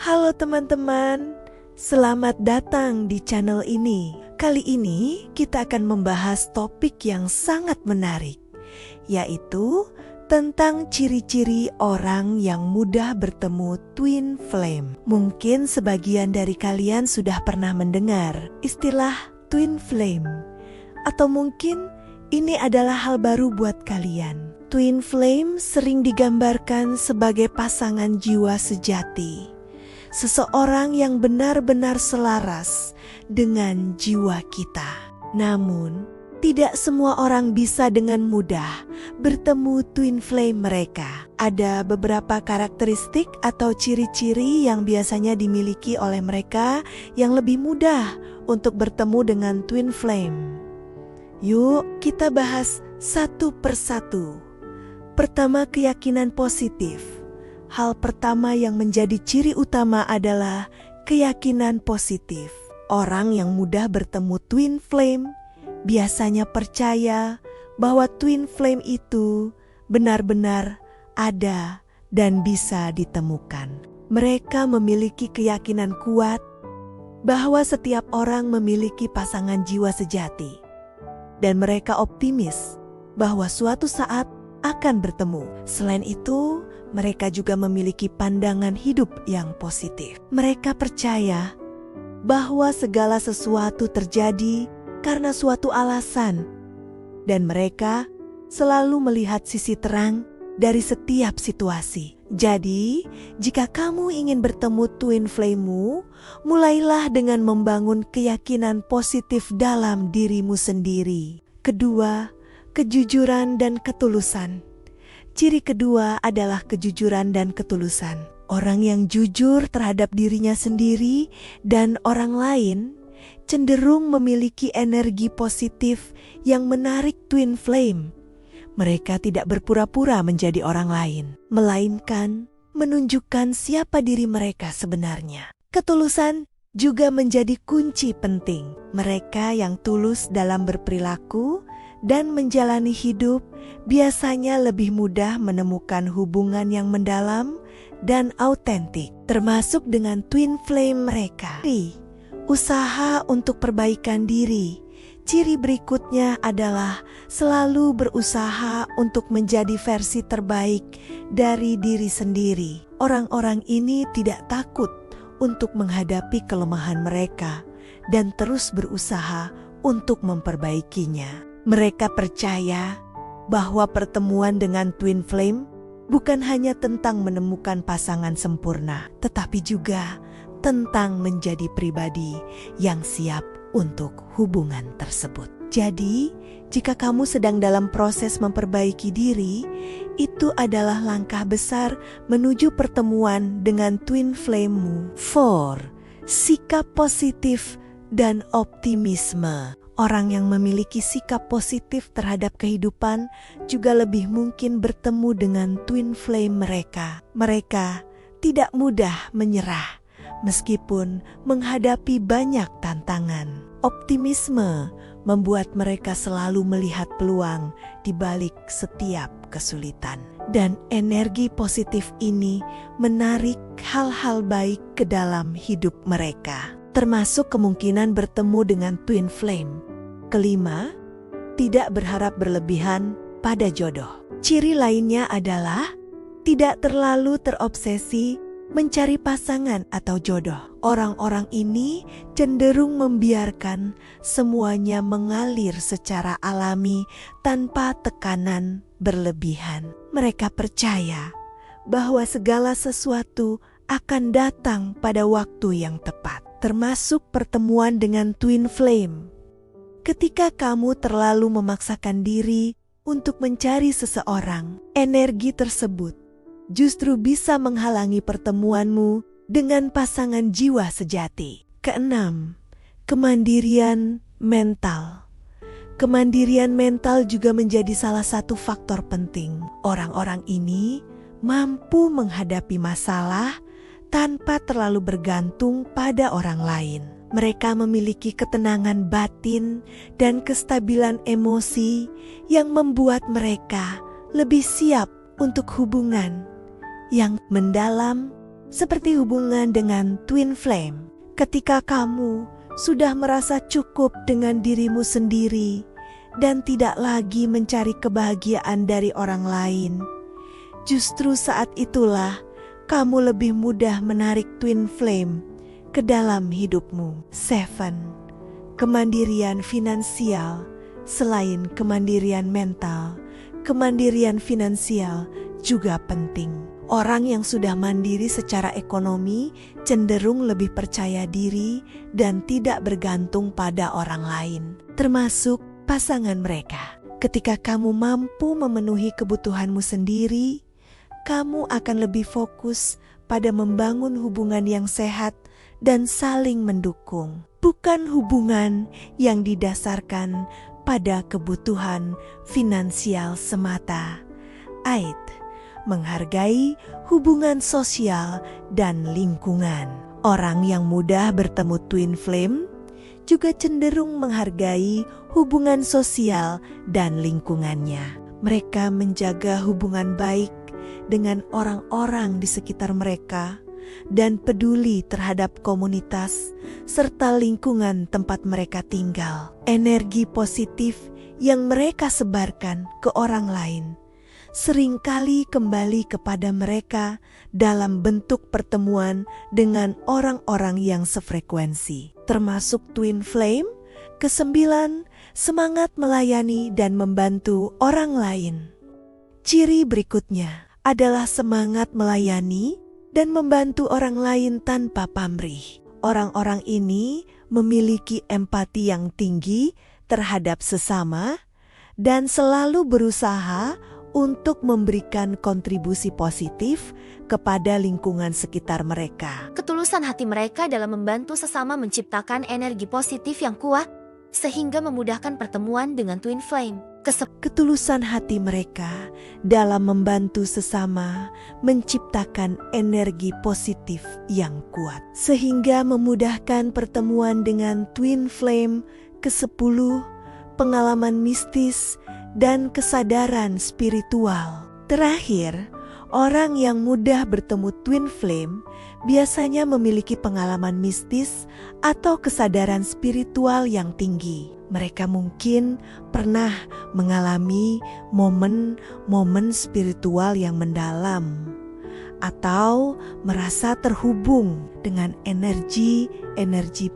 Halo teman-teman, selamat datang di channel ini. Kali ini kita akan membahas topik yang sangat menarik, yaitu tentang ciri-ciri orang yang mudah bertemu twin flame. Mungkin sebagian dari kalian sudah pernah mendengar istilah twin flame, atau mungkin ini adalah hal baru buat kalian. Twin flame sering digambarkan sebagai pasangan jiwa sejati, seseorang yang benar-benar selaras dengan jiwa kita. Namun, tidak semua orang bisa dengan mudah bertemu twin flame mereka. Ada beberapa karakteristik atau ciri-ciri yang biasanya dimiliki oleh mereka yang lebih mudah untuk bertemu dengan twin flame. Yuk, kita bahas satu persatu. Pertama, keyakinan positif. Hal pertama yang menjadi ciri utama adalah keyakinan positif. Orang yang mudah bertemu twin flame biasanya percaya bahwa twin flame itu benar-benar ada dan bisa ditemukan. Mereka memiliki keyakinan kuat bahwa setiap orang memiliki pasangan jiwa sejati, dan mereka optimis bahwa suatu saat akan bertemu. Selain itu, mereka juga memiliki pandangan hidup yang positif. Mereka percaya bahwa segala sesuatu terjadi karena suatu alasan, dan mereka selalu melihat sisi terang dari setiap situasi. Jadi, jika kamu ingin bertemu twin flame-mu, mulailah dengan membangun keyakinan positif dalam dirimu sendiri. Kedua, kejujuran dan ketulusan. Ciri kedua adalah kejujuran dan ketulusan. Orang yang jujur terhadap dirinya sendiri dan orang lain cenderung memiliki energi positif yang menarik twin flame. Mereka tidak berpura-pura menjadi orang lain, melainkan menunjukkan siapa diri mereka sebenarnya. Ketulusan juga menjadi kunci penting. Mereka yang tulus dalam berperilaku dan menjalani hidup biasanya lebih mudah menemukan hubungan yang mendalam dan autentik, termasuk dengan twin flame mereka. Usaha untuk perbaikan diri. Ciri berikutnya adalah selalu berusaha untuk menjadi versi terbaik dari diri sendiri. Orang-orang ini tidak takut untuk menghadapi kelemahan mereka dan terus berusaha untuk memperbaikinya. Mereka percaya bahwa pertemuan dengan twin flame bukan hanya tentang menemukan pasangan sempurna, tetapi juga tentang menjadi pribadi yang siap untuk hubungan tersebut. Jadi, jika kamu sedang dalam proses memperbaiki diri, itu adalah langkah besar menuju pertemuan dengan twin flame-mu. 4. Sikap positif dan optimisme. Orang yang memiliki sikap positif terhadap kehidupan juga lebih mungkin bertemu dengan twin flame mereka. Mereka tidak mudah menyerah meskipun menghadapi banyak tantangan. Optimisme membuat mereka selalu melihat peluang di balik setiap kesulitan. Dan energi positif ini menarik hal-hal baik ke dalam hidup mereka, termasuk kemungkinan bertemu dengan twin flame. Kelima, tidak berharap berlebihan pada jodoh. Ciri lainnya adalah tidak terlalu terobsesi mencari pasangan atau jodoh. Orang-orang ini cenderung membiarkan semuanya mengalir secara alami tanpa tekanan berlebihan. Mereka percaya bahwa segala sesuatu akan datang pada waktu yang tepat, termasuk pertemuan dengan twin flame. Ketika kamu terlalu memaksakan diri untuk mencari seseorang, energi tersebut justru bisa menghalangi pertemuanmu dengan pasangan jiwa sejati. Keenam, kemandirian mental. Kemandirian mental juga menjadi salah satu faktor penting. Orang-orang ini mampu menghadapi masalah tanpa terlalu bergantung pada orang lain. Mereka memiliki ketenangan batin dan kestabilan emosi yang membuat mereka lebih siap untuk hubungan yang mendalam seperti hubungan dengan twin flame. Ketika kamu sudah merasa cukup dengan dirimu sendiri dan tidak lagi mencari kebahagiaan dari orang lain, justru saat itulah kamu lebih mudah menarik twin flame ke dalam hidupmu. 7. Kemandirian finansial. Selain kemandirian mental, kemandirian finansial juga penting. Orang yang sudah mandiri secara ekonomi cenderung lebih percaya diri dan tidak bergantung pada orang lain, termasuk pasangan mereka. Ketika kamu mampu memenuhi kebutuhanmu sendiri, kamu akan lebih fokus pada membangun hubungan yang sehat dan saling mendukung, bukan hubungan yang didasarkan pada kebutuhan finansial semata. 8. Menghargai hubungan sosial dan lingkungan. Orang yang mudah bertemu twin flame juga cenderung menghargai hubungan sosial dan lingkungannya. Mereka menjaga hubungan baik dengan orang-orang di sekitar mereka dan peduli terhadap komunitas serta lingkungan tempat mereka tinggal. Energi positif yang mereka sebarkan ke orang lain seringkali kembali kepada mereka dalam bentuk pertemuan dengan orang-orang yang sefrekuensi, termasuk twin flame. 9. Semangat melayani dan membantu orang lain. Ciri berikutnya adalah semangat melayani dan membantu orang lain tanpa pamrih. Orang-orang ini memiliki empati yang tinggi terhadap sesama dan selalu berusaha untuk memberikan kontribusi positif kepada lingkungan sekitar mereka. Ketulusan hati mereka dalam membantu sesama menciptakan energi positif yang kuat, sehingga memudahkan pertemuan dengan twin flame. Ketulusan hati mereka dalam membantu sesama menciptakan energi positif yang kuat, sehingga memudahkan pertemuan dengan twin flame. 10. Pengalaman mistis dan kesadaran spiritual. Terakhir, orang yang mudah bertemu twin flame biasanya memiliki pengalaman mistis atau kesadaran spiritual yang tinggi. Mereka mungkin pernah mengalami momen-momen spiritual yang mendalam atau merasa terhubung dengan energi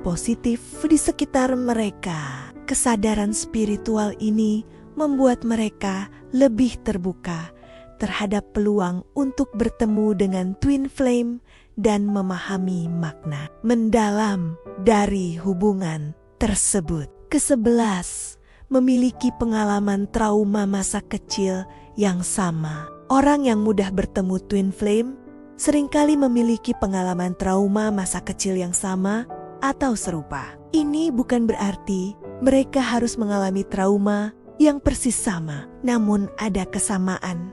positif di sekitar mereka. Kesadaran spiritual ini membuat mereka lebih terbuka terhadap peluang untuk bertemu dengan twin flame dan memahami makna mendalam dari hubungan tersebut. 11. Memiliki pengalaman trauma masa kecil yang sama. Orang yang mudah bertemu twin flame seringkali memiliki pengalaman trauma masa kecil yang sama atau serupa. Ini bukan berarti mereka harus mengalami trauma yang persis sama, namun ada kesamaan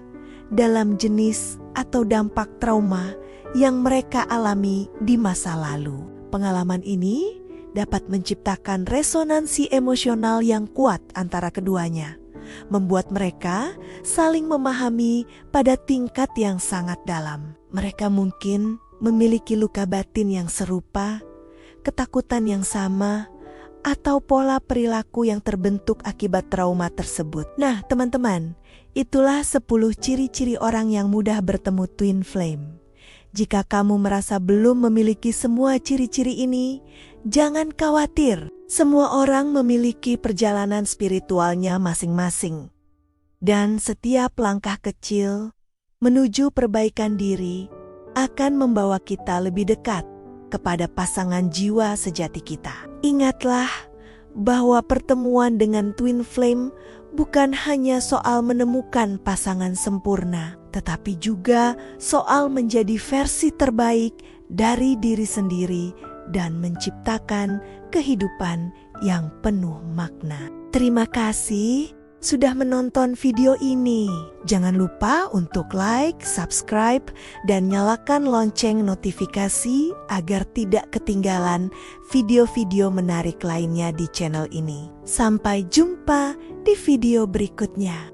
dalam jenis atau dampak trauma yang mereka alami di masa lalu. Pengalaman ini dapat menciptakan resonansi emosional yang kuat antara keduanya, membuat mereka saling memahami pada tingkat yang sangat dalam. Mereka mungkin memiliki luka batin yang serupa, ketakutan yang sama, atau pola perilaku yang terbentuk akibat trauma tersebut. Nah, teman-teman, itulah 10 ciri-ciri orang yang mudah bertemu twin flame. Jika kamu merasa belum memiliki semua ciri-ciri ini, jangan khawatir. Semua orang memiliki perjalanan spiritualnya masing-masing. Dan setiap langkah kecil menuju perbaikan diri akan membawa kita lebih dekat kepada pasangan jiwa sejati kita. Ingatlah bahwa pertemuan dengan twin flame bukan hanya soal menemukan pasangan sempurna, tetapi juga soal menjadi versi terbaik dari diri sendiri dan menciptakan kehidupan yang penuh makna. Terima kasih sudah menonton video ini. Jangan lupa untuk like, subscribe, dan nyalakan lonceng notifikasi agar tidak ketinggalan video-video menarik lainnya di channel ini. Sampai jumpa di video berikutnya.